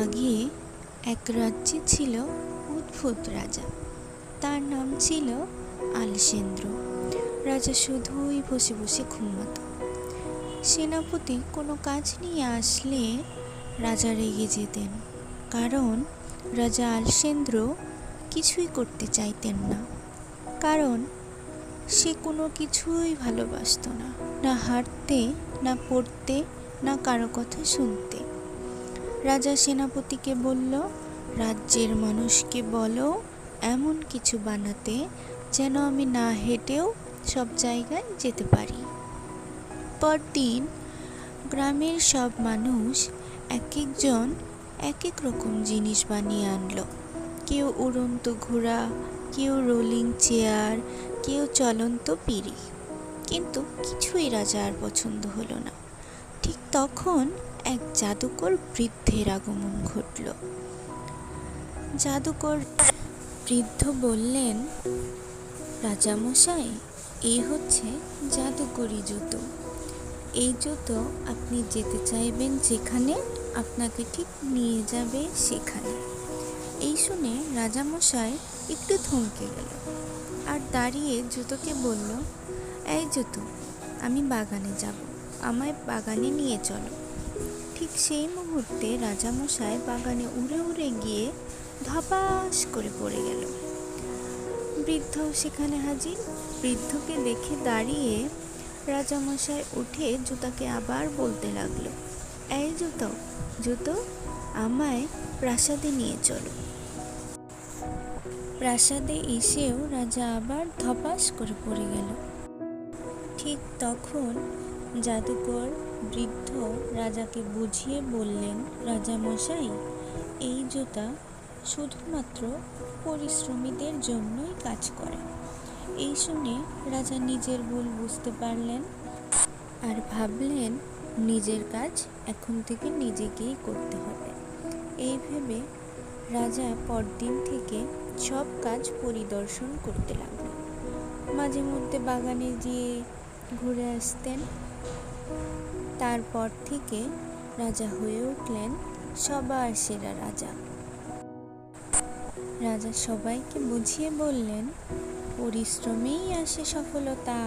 আগে এক রাজ্যে ছিল অদ্ভুত রাজা। তার নাম ছিল আলসেন্দ্র। রাজা শুধুই বসে বসে ঘুমাতো। সেনাপতি কোনো কাজ নিয়ে আসলে রাজা রেগে যেতেন, কারণ রাজা আলসেন্দ্র কিছুই করতে চাইতেন না। কারণ সে কোনো কিছুই ভালোবাসত না, না হাঁটতে, না পড়তে, না কারো কথা শুনতে। রাজা সেনাপতিকে বলল, রাজ্যের মানুষকে বলো এমন কিছু বানাতে যেন আমি না হেঁটেও সব জায়গায় যেতে পারি। পরদিন গ্রামের সব মানুষ এক একজন এক এক রকম জিনিস বানিয়ে আনলো। কেউ উড়ন্ত ঘোড়া, কেউ রোলিং চেয়ার, কেউ চলন্ত পিঁড়ি। কিন্তু কিছুই রাজার পছন্দ হলো না। ঠিক তখন এক জাদুকর বৃদ্ধের আগমন ঘটল। জাদুকর বৃদ্ধ বললেন, রাজামশাই, এই হচ্ছে জাদুকরি জুতো। এই জুতো আপনি যেতে চাইবেন যেখানে, আপনাকে ঠিক নিয়ে যাবে সেখানে। এই শুনে রাজামশাই একটু থমকে গেল আর দাঁড়িয়ে জুতোকে বলল, এই জুতো, আমি বাগানে যাব, আমায় বাগানে নিয়ে চলো। ঠিক সেই মুহূর্তে রাজামশাই বাগানে উড়ে উড়ে গিয়ে ধপাস করে পড়ে গেল। বৃদ্ধও সেখানে হাজির। বৃদ্ধকে দেখে দাঁড়িয়ে রাজামশাই উঠে জুতাকে আবার বলতে লাগলো, এই জুতো, জুতো, আমায় প্রাসাদে নিয়ে চলো। প্রাসাদে এসেও রাজা আবার ধপাস করে পড়ে গেল। ঠিক তখন জাদুকর বৃদ্ধ রাজাকে বুঝিয়ে বললেন, রাজামশাই, এই জুতা শুধুমাত্র পরিশ্রমীদের জন্যই কাজ করে। এই শুনে রাজা নিজের ভুল বুঝতে পারলেন আর ভাবলেন নিজের কাজ এখন থেকে নিজেকেই করতে হবে। এই ভেবে রাজা পরদিন থেকে সব কাজ পরিদর্শন করতে লাগলেন। মাঝে মধ্যে বাগানে গিয়ে ঘুরে আসতেন। তারপর থেকে রাজা হয়ে উঠলেন সবার সেরা রাজা। রাজা সবাইকে বুঝিয়ে বললেন, পরিশ্রমেই আসে সফলতা।